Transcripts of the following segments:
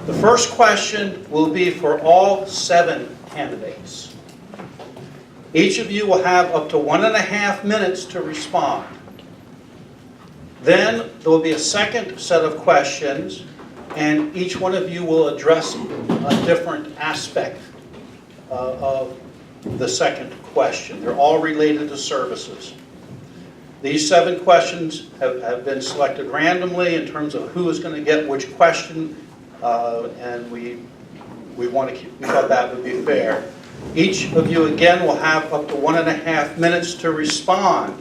The first question will be for all 7 candidates. Each of you will have up to 1.5 minutes to respond. Then there will be a second set of questions, and each one of you will address a different aspect of the second question. They're all related to services. These 7 questions have been selected randomly in terms of who is going to get which question, and we thought that would be fair. Each of you again will have up to 1.5 minutes to respond.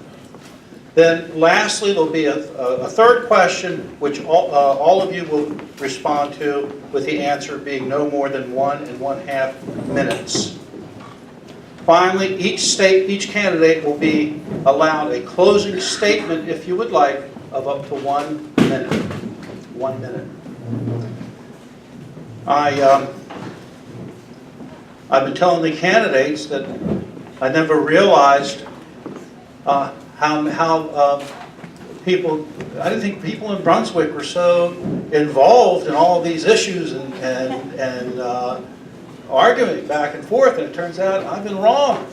Then lastly, there'll be a third question, which all of you will respond to, with the answer being no more than 1.5 minutes. Finally, each candidate will be allowed a closing statement, if you would like, of up to 1 minute. 1 minute. I've been telling the candidates that I never realized how people, I didn't think people in Brunswick were so involved in all of these issues and arguing back and forth, and it turns out I've been wrong.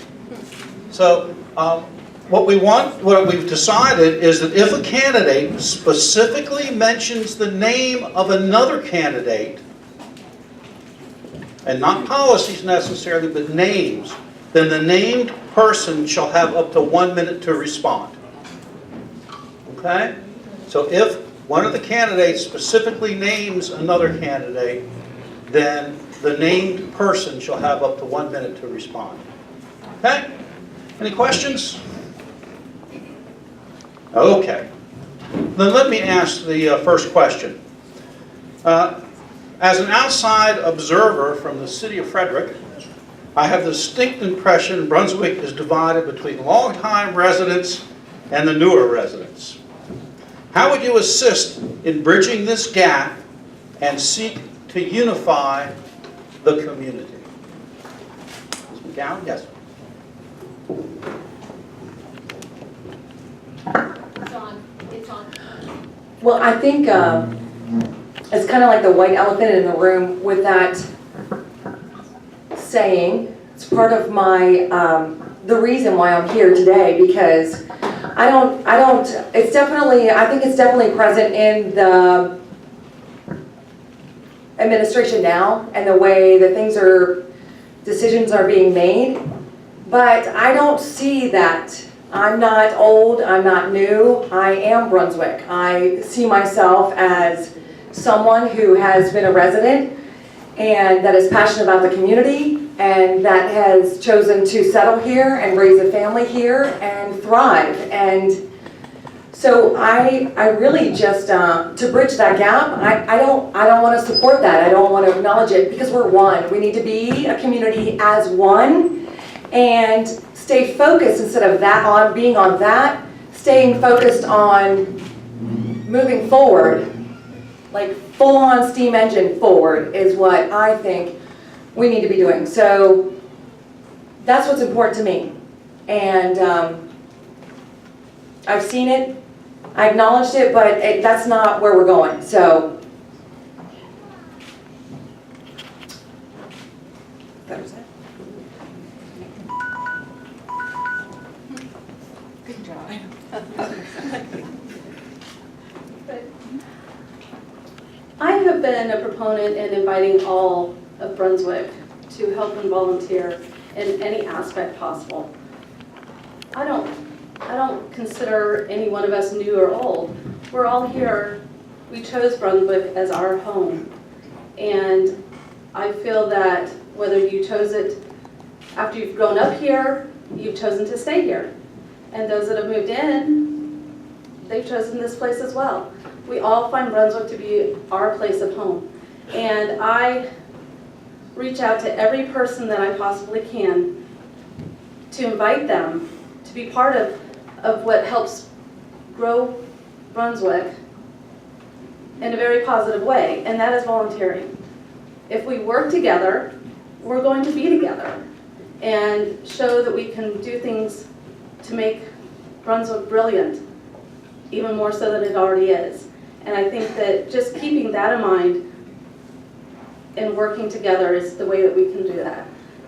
So what we've decided is that if a candidate specifically mentions the name of another candidate, and not policies necessarily, but names, then the named person shall have up to 1 minute to respond. Okay? So if one of the candidates specifically names another candidate, then the named person shall have up to 1 minute to respond. Okay? Any questions? Okay. Then let me ask the first question. As an outside observer from the city of Frederick, I have the distinct impression Brunswick is divided between long-time residents and the newer residents. How would you assist in bridging this gap and seek to unify the community? Ms. McGowan? Yes. It's on. Well, I think it's kind of like the white elephant in the room with that saying. It's part of my, the reason why I'm here today, because I think it's definitely present in the administration now and the way that decisions are being made, but I don't see that. I'm not old, I'm not new, I am Brunswick. I see myself as someone who has been a resident and that is passionate about the community and that has chosen to settle here and raise a family here and thrive. And so I really just, to bridge that gap, I don't want to support that. I don't want to acknowledge it, because we're one. We need to be a community as one and stay focused instead of being on that, staying focused on moving forward. Like full-on steam engine forward is what I think we need to be doing. So that's what's important to me. And I've seen it, I acknowledged it, but that's not where we're going. So that was it. Good job. I have been a proponent in inviting all of Brunswick to help and volunteer in any aspect possible. I don't consider any one of us new or old. We're all here. We chose Brunswick as our home. And I feel that whether you chose it after you've grown up here, you've chosen to stay here. And those that have moved in, they've chosen this place as well. We all find Brunswick to be our place of home. And I reach out to every person that I possibly can to invite them to be part of what helps grow Brunswick in a very positive way, and that is volunteering. If we work together, we're going to be together and show that we can do things to make Brunswick brilliant, even more so than it already is. And I think that just keeping that in mind, and working together is the way that we can do that.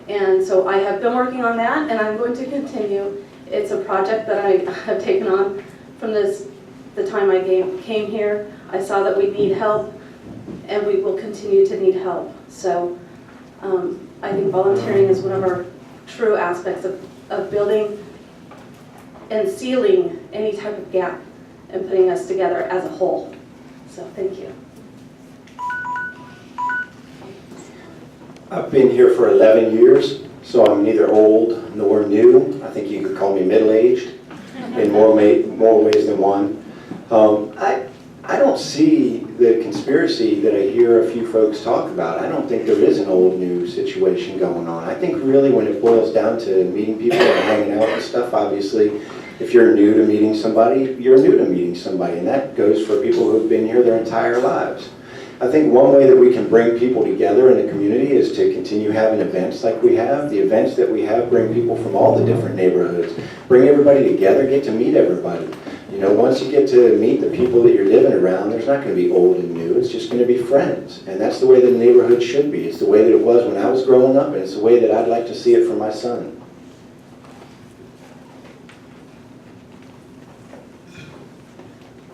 And so I have been working on that, and I'm going to continue. It's a project that I have taken on from the time I came here. I saw that we need help, and we will continue to need help. So I think volunteering is one of our true aspects of building and sealing any type of gap and putting us together as a whole. So thank you. I've been here for 11 years, so I'm neither old nor new. I think you could call me middle-aged in more ways than one. I don't see the conspiracy that I hear a few folks talk about. I don't think there is an old-new situation going on. I think really when it boils down to meeting people and hanging out and stuff, obviously, if you're new to meeting somebody, you're new to meeting somebody, and that goes for people who've been here their entire lives. I think one way that we can bring people together in the community is to continue having events like we have. The events that we have bring people from all the different neighborhoods. Bring everybody together, get to meet everybody. You know, once you get to meet the people that you're living around, there's not going to be old and new. It's just going to be friends. And that's the way the neighborhood should be. It's the way that it was when I was growing up, and it's the way that I'd like to see it for my son.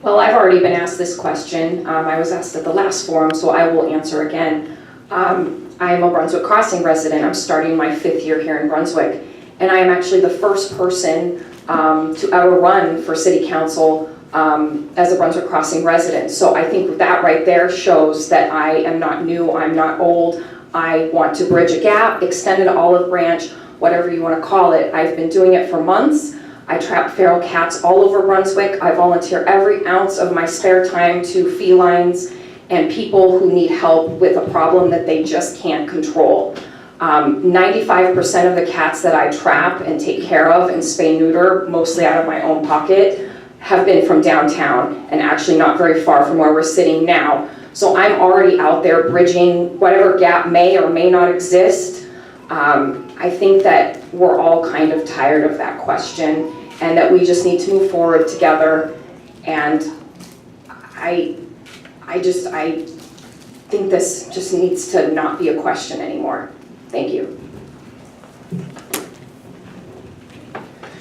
Well, I've already been asked this question. I was asked at the last forum, so I will answer again. I am a Brunswick Crossing resident. I'm starting my 5th year here in Brunswick. And I am actually the first person to ever run for city council as a Brunswick Crossing resident. So I think that right there shows that I am not new, I'm not old. I want to bridge a gap, extend an olive branch, whatever you want to call it. I've been doing it for months. I trap feral cats all over Brunswick. I volunteer every ounce of my spare time to felines and people who need help with a problem that they just can't control. 95% of the cats that I trap and take care of and spay neuter, mostly out of my own pocket, have been from downtown and actually not very far from where we're sitting now. So I'm already out there bridging whatever gap may or may not exist. I think that we're all kind of tired of that question and that we just need to move forward together. And I think this just needs to not be a question anymore. Thank you.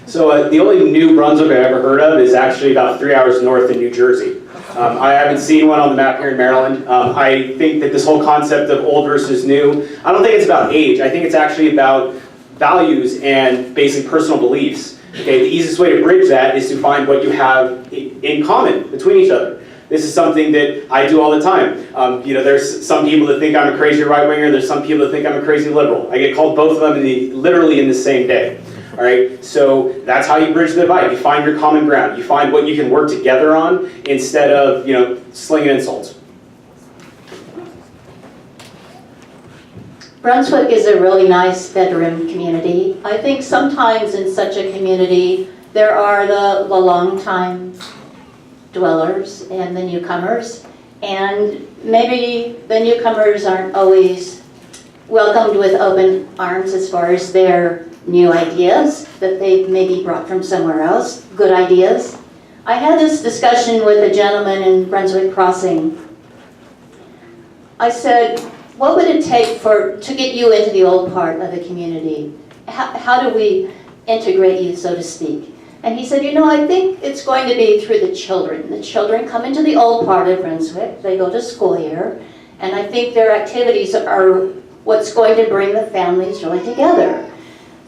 So the only new Brunswick I've ever heard of is actually about 3 hours north in New Jersey. I haven't seen one on the map here in Maryland. I think that this whole concept of old versus new, I don't think it's about age. I think it's actually about values and basic personal beliefs. Okay, the easiest way to bridge that is to find what you have in common between each other. This is something that I do all the time. You know, there's some people that think I'm a crazy right-winger, there's some people that think I'm a crazy liberal. I get called both of them literally in the same day. All right, so that's how you bridge the divide. You find your common ground. You find what you can work together on instead of, you know, slinging insults. Brunswick is a really nice bedroom community. I think sometimes in such a community, there are the long-time dwellers and the newcomers, and maybe the newcomers aren't always welcomed with open arms as far as their new ideas that they've maybe brought from somewhere else, good ideas. I had this discussion with a gentleman in Brunswick Crossing. I said, what would it take to get you into the old part of the community? How do we integrate you, so to speak? And he said, you know, I think it's going to be through the children. The children come into the old part of Brunswick, they go to school here, and I think their activities are what's going to bring the families really together.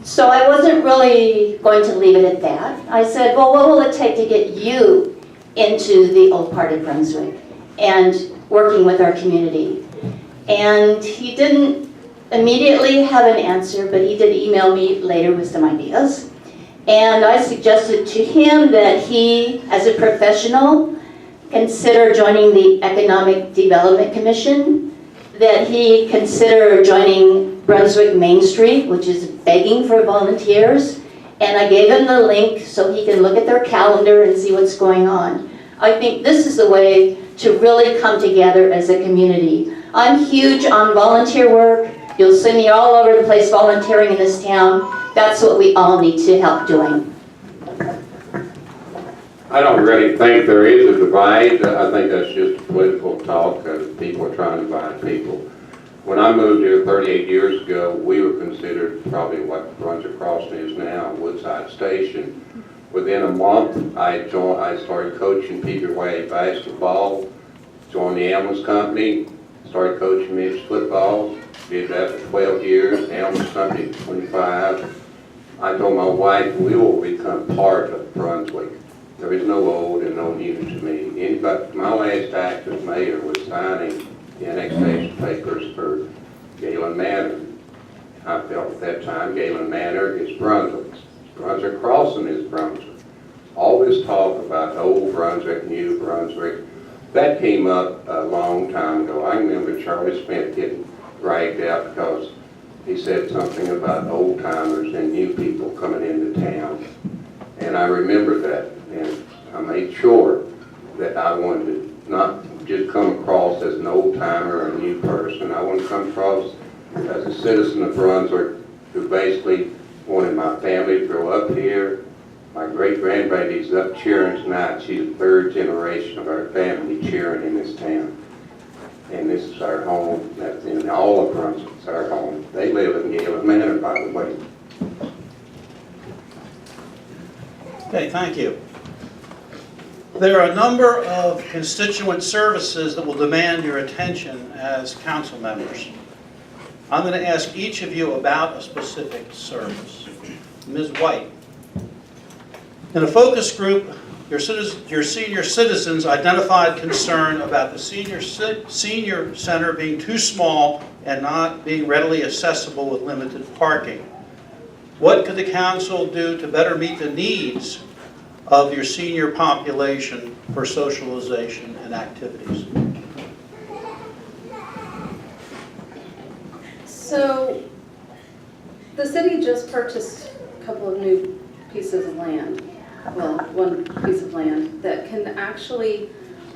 So I wasn't really going to leave it at that. I said, well, what will it take to get you into the old part of Brunswick and working with our community? And he didn't immediately have an answer, but he did email me later with some ideas. And I suggested to him that he, as a professional, consider joining the Economic Development Commission, that he consider joining Brunswick Main Street, which is begging for volunteers. And I gave him the link so he can look at their calendar and see what's going on. I think this is the way to really come together as a community. I'm huge on volunteer work. You'll see me all over the place volunteering in this town. That's what we all need to help doing. I don't really think there is a divide. I think that's just political talk because people are trying to divide people. When I moved here 38 years ago, we were considered probably what Brunswick Crossing is now, Woodside Station. Within a month, I started coaching Peter Way basketball, joined the ambulance company, started coaching mixed football, did that for 12 years, the ambulance company 25. I told my wife, we will become part of Brunswick. There is no old and no new to me. Anybody, my last act as mayor was signing the annexation papers for Galen Manor. I felt at that time Galen Manor is Brunswick. Brunswick Crossing is Brunswick. All this talk about old Brunswick, new Brunswick, that came up a long time ago. I remember Charlie Smith getting dragged out because he said something about old timers and new people coming into town. And I remember that, and I made sure that I wanted to not just come across as an old timer or a new person. I wanted to come across as a citizen of Brunswick who basically wanted my family to grow up here. My great-grandbaby's up cheering tonight. She's the third generation of our family cheering in this town. And this is our home. That's in all of Brunswick. It's our home. They live in Galen Manor, by the way. Okay, thank you. There are a number of constituent services that will demand your attention as council members. I'm going to ask each of you about a specific service. Ms. White. In a focus group, your senior citizens identified concern about the senior center being too small and not being readily accessible with limited parking. What could the council do to better meet the needs of your senior population for socialization and activities? So, the city just purchased a couple of new pieces of land. Well, one piece of land that can actually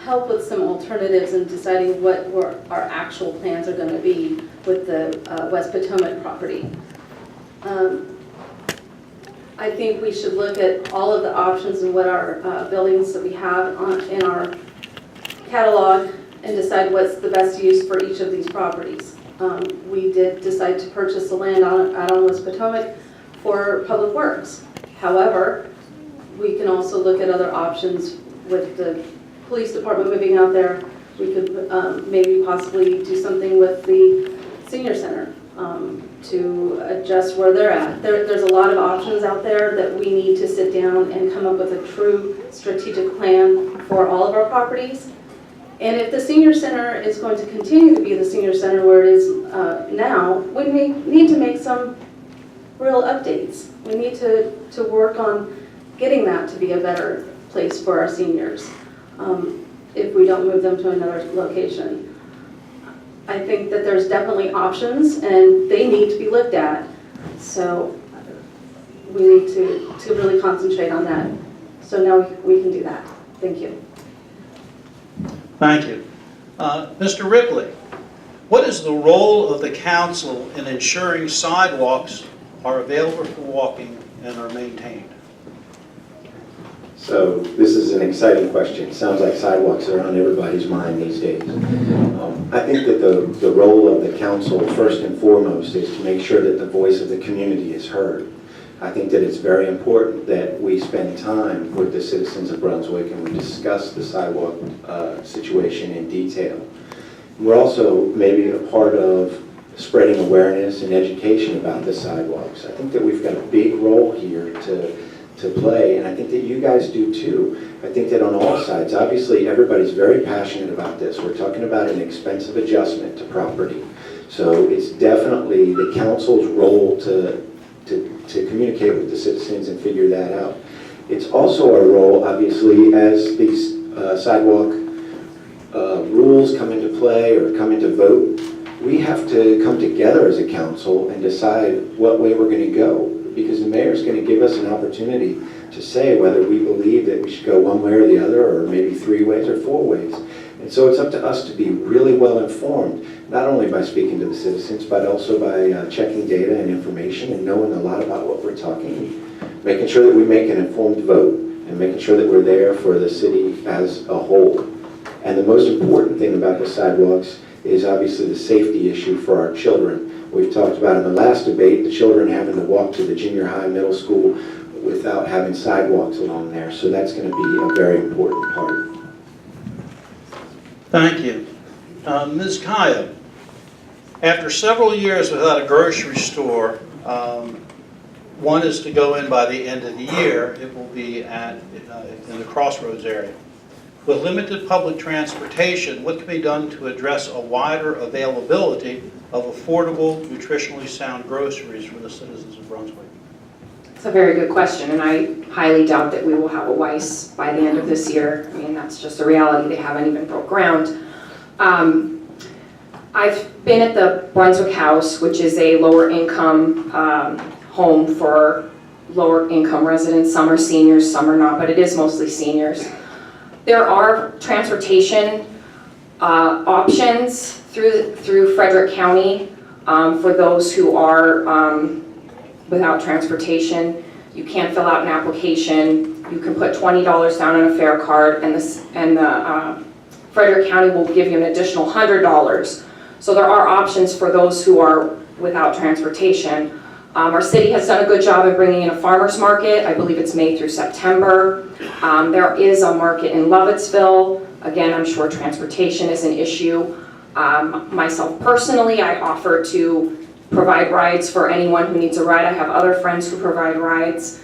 help with some alternatives in deciding what our actual plans are going to be with the West Potomac property. I think we should look at all of the options and what our buildings that we have in our catalog and decide what's the best use for each of these properties. We did decide to purchase the land out on West Potomac for public works. However, we can also look at other options with the police department moving out there. We could maybe possibly do something with the senior center to adjust where they're at. There's a lot of options out there that we need to sit down and come up with a true strategic plan for all of our properties. And if the senior center is going to continue to be the senior center where it is now, we need to make some real updates. We need to work on getting that to be a better place for our seniors if we don't move them to another location. I think that there's definitely options and they need to be looked at. So we need to really concentrate on that. So now we can do that. Thank you. Thank you. Mr. Ripley, what is the role of the council in ensuring sidewalks are available for walking and are maintained? So this is an exciting question. Sounds like sidewalks are on everybody's mind these days. I think that the role of the council, first and foremost, is to make sure that the voice of the community is heard. I think that it's very important that we spend time with the citizens of Brunswick and we discuss the sidewalk situation in detail. We're also maybe a part of spreading awareness and education about the sidewalks. I think that we've got a big role here to play, and I think that you guys do too. I think that on all sides, obviously everybody's very passionate about this. We're talking about an expensive adjustment to property. So it's definitely the council's role to communicate with the citizens and figure that out. It's also our role, obviously, as these sidewalk rules come into play or come into vote, we have to come together as a council and decide what way we're going to go. Because the mayor's going to give us an opportunity to say whether we believe that we should go one way or the other, or maybe 3 ways or 4 ways. And so it's up to us to be really well informed, not only by speaking to the citizens, but also by checking data and information and knowing a lot about what we're talking, making sure that we make an informed vote, and making sure that we're there for the city as a whole. And the most important thing about the sidewalks is obviously the safety issue for our children. We've talked about in the last debate, the children having to walk to the junior high, middle school without having sidewalks along there. So that's going to be a very important part. Thank you. Ms. Kaya, after several years without a grocery store, one is to go in by the end of the year. It will be in the Crossroads area. With limited public transportation, what can be done to address a wider availability of affordable, nutritionally sound groceries for the citizens of Brunswick? It's a very good question, and I highly doubt that we will have a Weiss by the end of this year. I mean, that's just a reality. They haven't even broke ground. I've been at the Brunswick House, which is a lower income home for lower income residents. Some are seniors, some are not, but it is mostly seniors. There are transportation options through Frederick County for those who are without transportation. You can fill out an application. You can put $20 down on a fare card, and the Frederick County will give you an additional $100. So there are options for those who are without transportation. Our city has done a good job of bringing in a farmer's market. I believe it's May through September. There is a market in Lovettsville. Again, I'm sure transportation is an issue. Myself personally, I offer to provide rides for anyone who needs a ride. I have other friends who provide rides.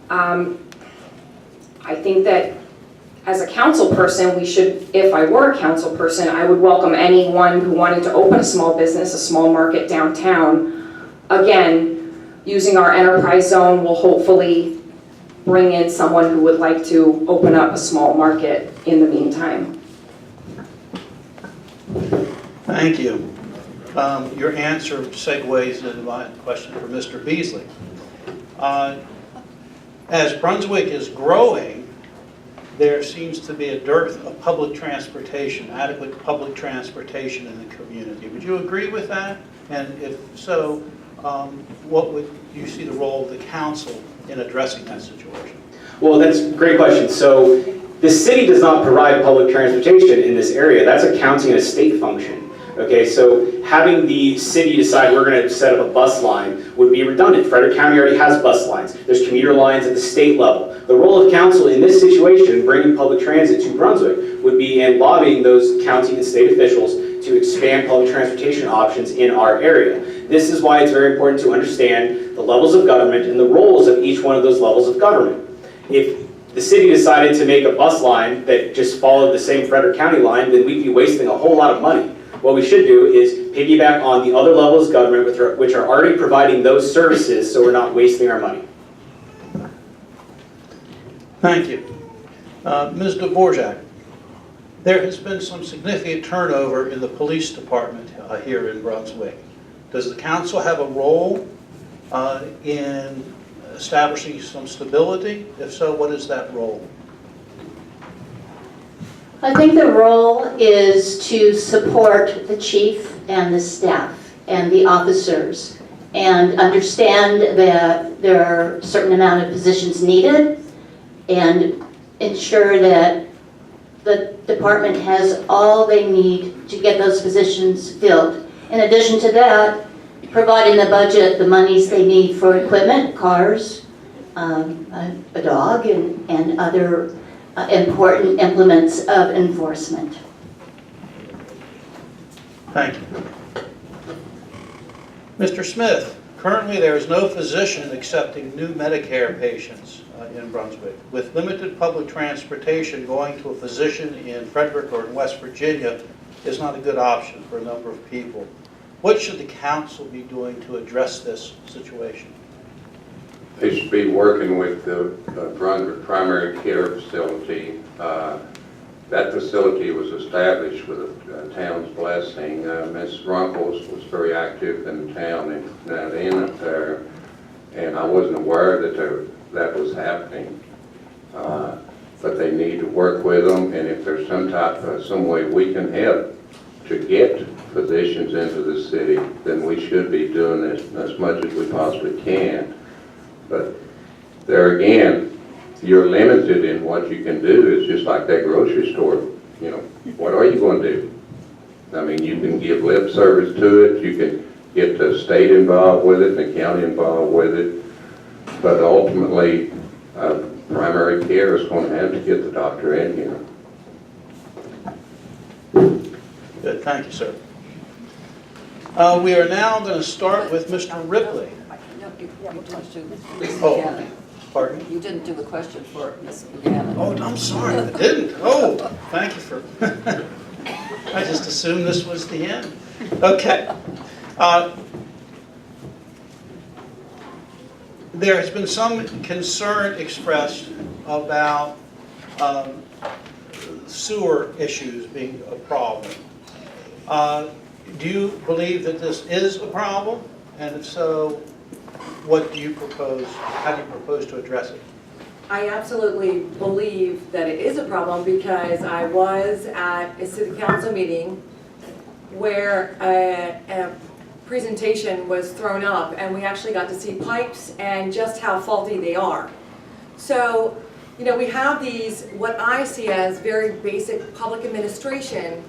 I think that as a council person, we should, if I were a council person, I would welcome anyone who wanted to open a small business, a small market downtown. Again, using our enterprise zone will hopefully bring in someone who would like to open up a small market in the meantime. Thank you. Your answer segues into my question for Mr. Beasley. As Brunswick is growing, there seems to be a dearth of public transportation, adequate public transportation in the community. Would you agree with that? And if so, what would you see the role of the council in addressing that situation? Well, that's a great question. So the city does not provide public transportation in this area. That's a county and a state function. Okay, so having the city decide we're going to set up a bus line would be redundant. Frederick County already has bus lines. There's commuter lines at the state level. The role of council in this situation, bringing public transit to Brunswick, would be in lobbying those county and state officials to expand public transportation options in our area. This is why it's very important to understand the levels of government and the roles of each one of those levels of government. If the city decided to make a bus line that just followed the same Frederick County line, then we'd be wasting a whole lot of money. What we should do is piggyback on the other levels of government which are already providing those services, so we're not wasting our money. Thank you. Ms. Dvorak, there has been some significant turnover in the police department here in Brunswick. Does the council have a role in establishing some stability? If so, what is that role? I think the role is to support the chief and the staff and the officers and understand that there are a certain amount of positions needed and ensure that the department has all they need to get those positions filled. In addition to that, providing the budget the monies they need for equipment, cars, a dog, and other important implements of enforcement. Thank you. Mr. Smith, currently there is no physician accepting new Medicare patients in Brunswick. With limited public transportation, going to a physician in Frederick or in West Virginia is not a good option for a number of people. What should the council be doing to address this situation? They should be working with the Brunswick Primary Care Facility. That facility was established with the town's blessing. Ms. Runkles was very active in the town and that in up there, and I wasn't aware that that was happening. But they need to work with them, and if there's some way we can help to get physicians into the city, then we should be doing this as much as we possibly can. But there again, you're limited in what you can do. It's just like that grocery store. You know, what are you going to do? I mean, you can give lip service to it, you can get the state involved with it, and the county involved with it, but ultimately, primary care is going to have to get the doctor in here. Good, thank you, sir. We are now going to start with Mr. Ripley. No, you didn't do Ms. Oh, Buchanan. pardon me? You didn't do the question for Ms. Buchanan. Oh, I'm sorry, I didn't. Oh, thank you for, I just assumed this was the end. Okay. There has been some concern expressed about sewer issues being a problem. Do you believe that this is a problem? And if so, what do you propose, how do you propose to address it? I absolutely believe that it is a problem because I was at a city council meeting where a presentation was thrown up and we actually got to see pipes and just how faulty they are. So, you know, we have these, what I see as very basic public administration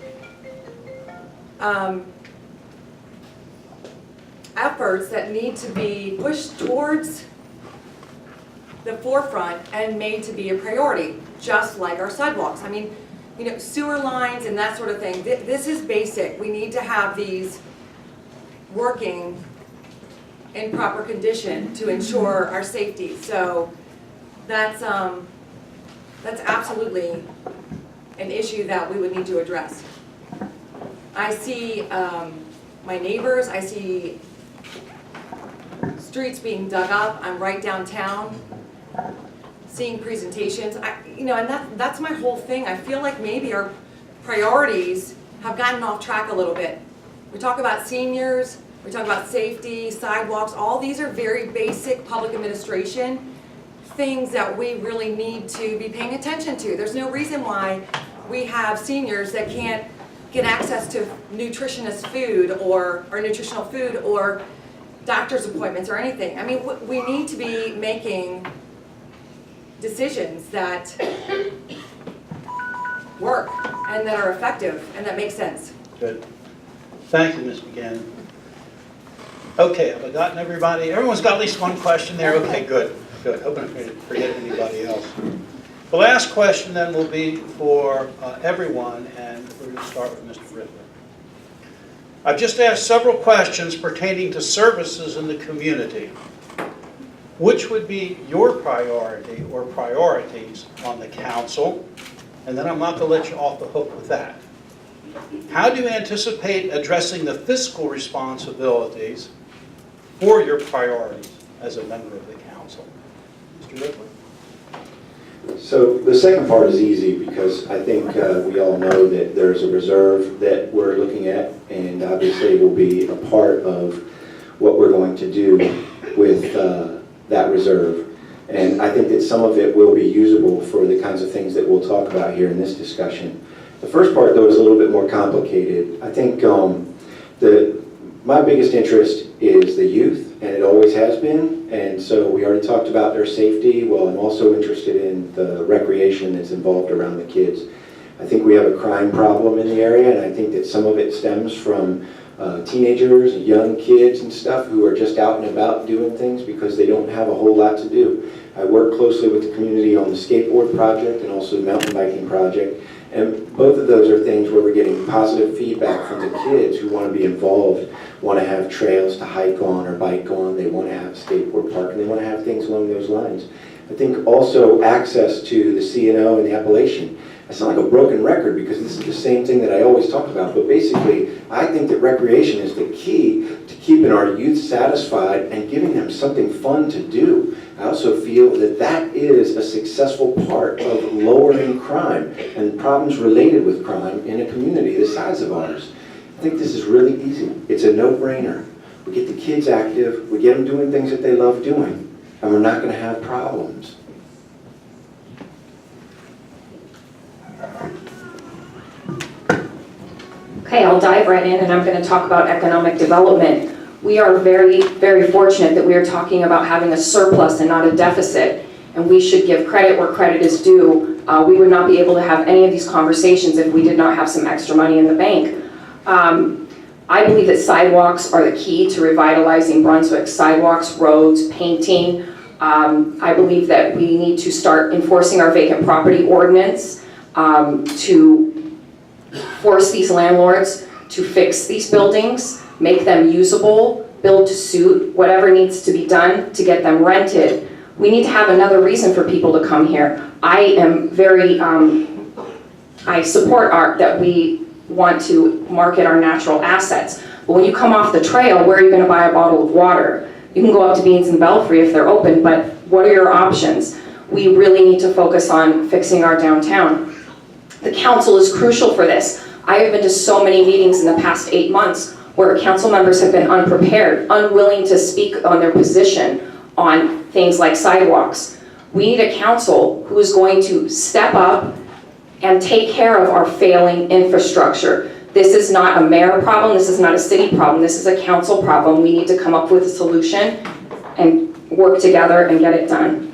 efforts that need to be pushed towards the forefront and made to be a priority, just like our sidewalks. I mean, you know, sewer lines and that sort of thing. This is basic. We need to have these working in proper condition to ensure our safety. So that's absolutely an issue that we would need to address. I see my neighbors, I see streets being dug up. I'm right downtown, seeing presentations. You know, and that's my whole thing. I feel like maybe our priorities have gotten off track a little bit. We talk about seniors, we talk about safety, sidewalks, all these are very basic public administration things that we really need to be paying attention to. There's no reason why we have seniors that can't get access to nutritionist food or nutritional food or doctor's appointments or anything. I mean, we need to be making decisions that work and that are effective and that make sense. Good. Thank you, Ms. McGann. Okay, have I gotten everybody? Everyone's got at least one question there? Okay, good, good. Hoping I didn't forget anybody else. The last question then will be for everyone, and we're going to start with Mr. Ripley. I've just asked several questions pertaining to services in the community. Which would be your priority or priorities on the council? And then I'm not going to let you off the hook with that. How do you anticipate addressing the fiscal responsibilities for your priorities as a member of the council? Mr. Ripley? So the second part is easy because I think we all know that there's a reserve that we're looking at, and obviously will be a part of what we're going to do with that reserve. And I think that some of it will be usable for the kinds of things that we'll talk about here in this discussion. The first part, though, is a little bit more complicated. I think my biggest interest is the youth, and it always has been. And so we already talked about their safety. Well, I'm also interested in the recreation that's involved around the kids. I think we have a crime problem in the area, and I think that some of it stems from teenagers, young kids and stuff who are just out and about doing things because they don't have a whole lot to do. I work closely with the community on the skateboard project and also the mountain biking project. And both of those are things where we're getting positive feedback from the kids who want to be involved, want to have trails to hike on or bike on, they want to have a skateboard park, and they want to have things along those lines. I think also access to the C&O and the Appalachian. I sound like a broken record because this is the same thing that I always talk about, but basically I think that recreation is the key to keeping our youth satisfied and giving them something fun to do. I also feel that that is a successful part of lowering crime and problems related with crime in a community the size of ours. I think this is really easy. It's a no-brainer. We get the kids active, we get them doing things that they love doing, and we're not going to have problems. Okay, I'll dive right in and I'm going to talk about economic development. We are very, very fortunate that we are talking about having a surplus and not a deficit, and we should give credit where credit is due. We would not be able to have any of these conversations if we did not have some extra money in the bank. I believe that sidewalks are the key to revitalizing Brunswick. Sidewalks, roads, painting. I believe that we need to start enforcing our vacant property ordinance to force these landlords to fix these buildings, make them usable, build to suit, whatever needs to be done to get them rented. We need to have another reason for people to come here. I am very, I support that we want to market our natural assets. But when you come off the trail, where are you going to buy a bottle of water? You can go up to Beans and Belfry if they're open, but what are your options? We really need to focus on fixing our downtown. The council is crucial for this. I have been to so many meetings in the past 8 months where council members have been unprepared, unwilling to speak on their position on things like sidewalks. We need a council who is going to step up and take care of our failing infrastructure. This is not a mayor problem, this is not a city problem, this is a council problem. We need to come up with a solution and work together and get it done.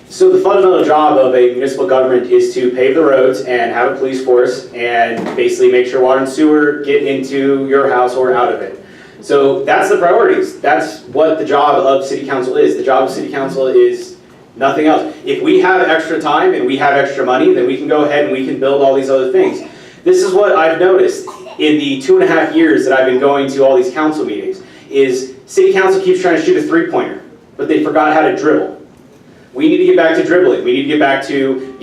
So the fundamental job of a municipal government is to pave the roads and have a police force and basically make sure water and sewer get into your house or out of it. So that's the priorities. That's what the job of city council is. The job of city council is nothing else. If we have extra time and we have extra money, then we can go ahead and we can build all these other things. This is what I've noticed in the 2.5 years that I've been going to all these council meetings, is city council keeps trying to shoot a three-pointer, but they forgot how to dribble. We need to get back to dribbling. We need to get back to,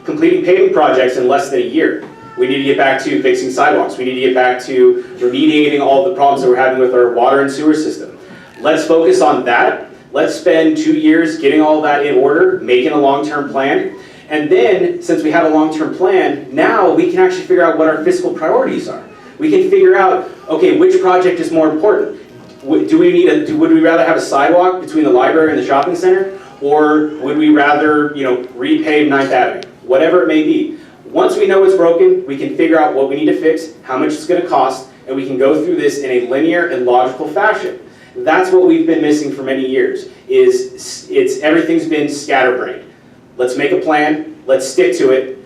completing paving projects in less than a year. We need to get back to fixing sidewalks. We need to get back to remediating all the problems that we're having with our water and sewer system. Let's focus on that. Let's spend 2 years getting all that in order, making a long-term plan. And then, since we have a long-term plan, now we can actually figure out what our fiscal priorities are. We can figure out, okay, which project is more important? Would we rather have a sidewalk between the library and the shopping center? Or would we rather, repave 9th Avenue? Whatever it may be. Once we know what's broken, we can figure out what we need to fix, how much it's going to cost, and we can go through this in a linear and logical fashion. That's what we've been missing for many years, everything's been scatterbrained. Let's make a plan, let's stick to it,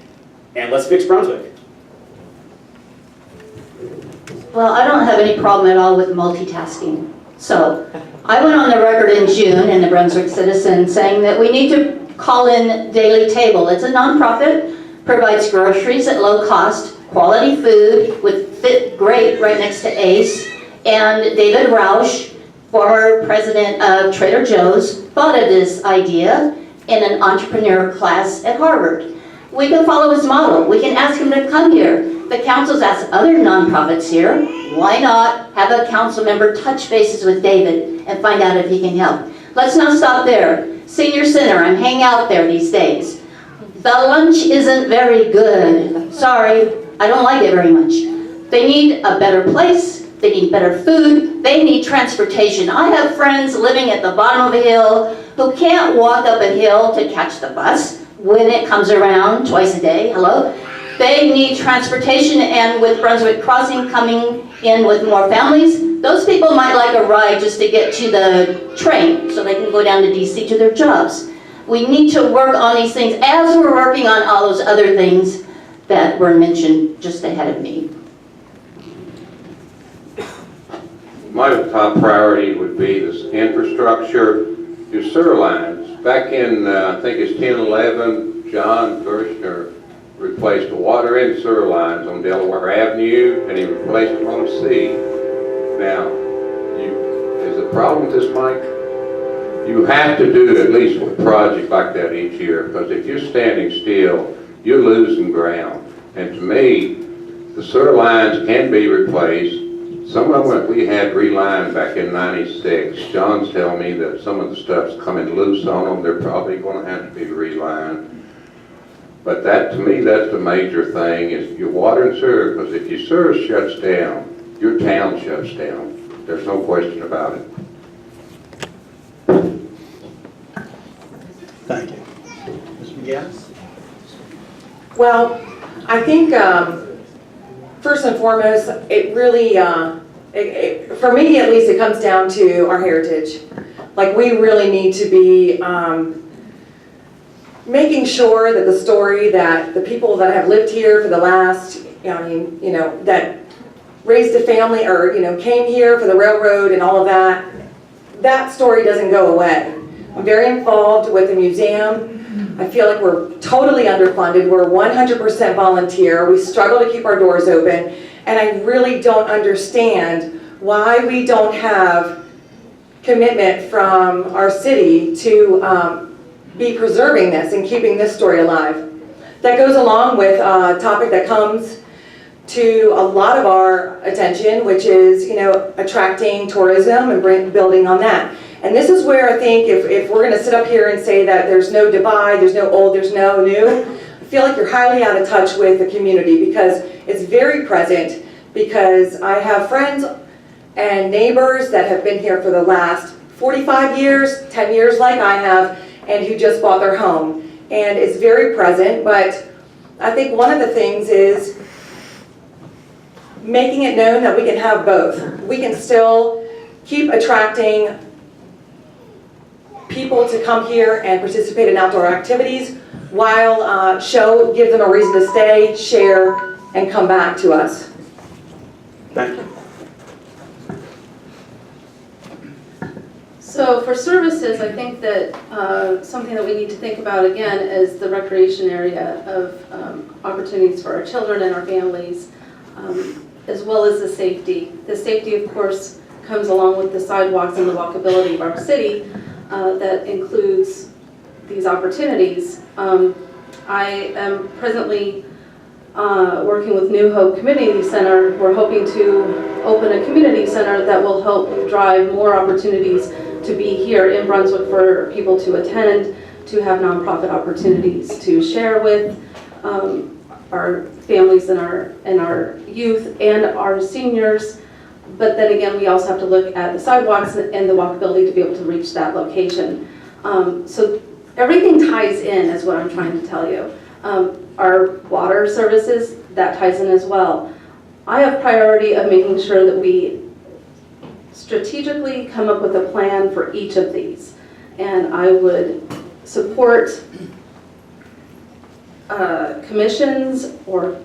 and let's fix Brunswick. Well, I don't have any problem at all with multitasking. So, I went on the record in June in the Brunswick Citizen saying that we need to call in Daily Table. It's a nonprofit, provides groceries at low cost, quality food, would fit great right next to Ace. And David Roush, former president of Trader Joe's, thought of this idea in an entrepreneur class at Harvard. We can follow his model. We can ask him to come here. The council's asked other nonprofits here. Why not have a council member touch bases with David and find out if he can help? Let's not stop there. Senior Center, I'm hanging out there these days. The lunch isn't very good. Sorry, I don't like it very much. They need a better place. They need better food. They need transportation. I have friends living at the bottom of a hill who can't walk up a hill to catch the bus when it comes around twice a day. Hello? They need transportation, and with Brunswick Crossing coming in with more families, those people might like a ride just to get to the train so they can go down to DC to their jobs. We need to work on these things as we're working on all those other things that were mentioned just ahead of me. My top priority would be this infrastructure, your sewer lines. Back in, I think it's 10-11, John Kirshner replaced the water and sewer lines on Delaware Avenue, and he replaced them on C. Now, is the problem with this, Mike? You have to do at least a project like that each year, because if you're standing still, you're losing ground. And to me, the sewer lines can be replaced. Some of them we had relined back in '96. John's telling me that some of the stuff's coming loose on them. They're probably going to have to be relined. But that, to me, that's the major thing, is your water and sewer, because if your sewer shuts down, your town shuts down. There's no question about it. Thank you. Ms. McGinnis? Well, I think first and foremost, it really, for me at least, it comes down to our heritage. Like, we really need to be making sure that the story that the people that have lived here for the last, that raised a family or, came here for the railroad and all of that, that story doesn't go away. I'm very involved with the museum. I feel like we're totally underfunded. We're 100% volunteer. We struggle to keep our doors open. And I really don't understand why we don't have commitment from our city to be preserving this and keeping this story alive. That goes along with a topic that comes to a lot of our attention, which is, attracting tourism and building on that. And this is where I think if we're gonna sit up here and say that there's no divide, there's no old, there's no new, I feel like you're highly out of touch with the community because it's very present, because I have friends and neighbors that have been here for the last 45 years, 10 years like I have, and who just bought their home. And it's very present, but I think one of the things is making it known that we can have both. We can still keep attracting people to come here and participate in outdoor activities while give them a reason to stay, share, and come back to us. Thank you. So for services, I think that something that we need to think about again is the recreation area of opportunities for our children and our families, as well as the safety. The safety, of course, comes along with the sidewalks and the walkability of our city that includes these opportunities. I am presently working with New Hope Community Center. We're hoping to open a community center that will help drive more opportunities to be here in Brunswick for people to attend, to have nonprofit opportunities to share with our families and our youth and our seniors. But then again, we also have to look at the sidewalks and the walkability to be able to reach that location. So everything ties in is what I'm trying to tell you. Our water services, that ties in as well. I have priority of making sure that we strategically come up with a plan for each of these. And I would support commissions or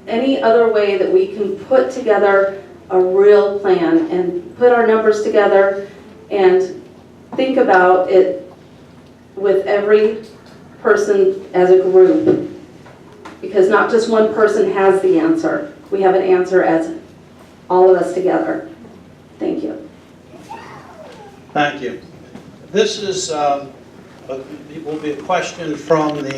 any other way that we can put together a real plan and put our numbers together and think about it with every person as a group. Because not just one person has the answer. We have an answer as all of us together. Thank you. Thank you. This is will be a question from the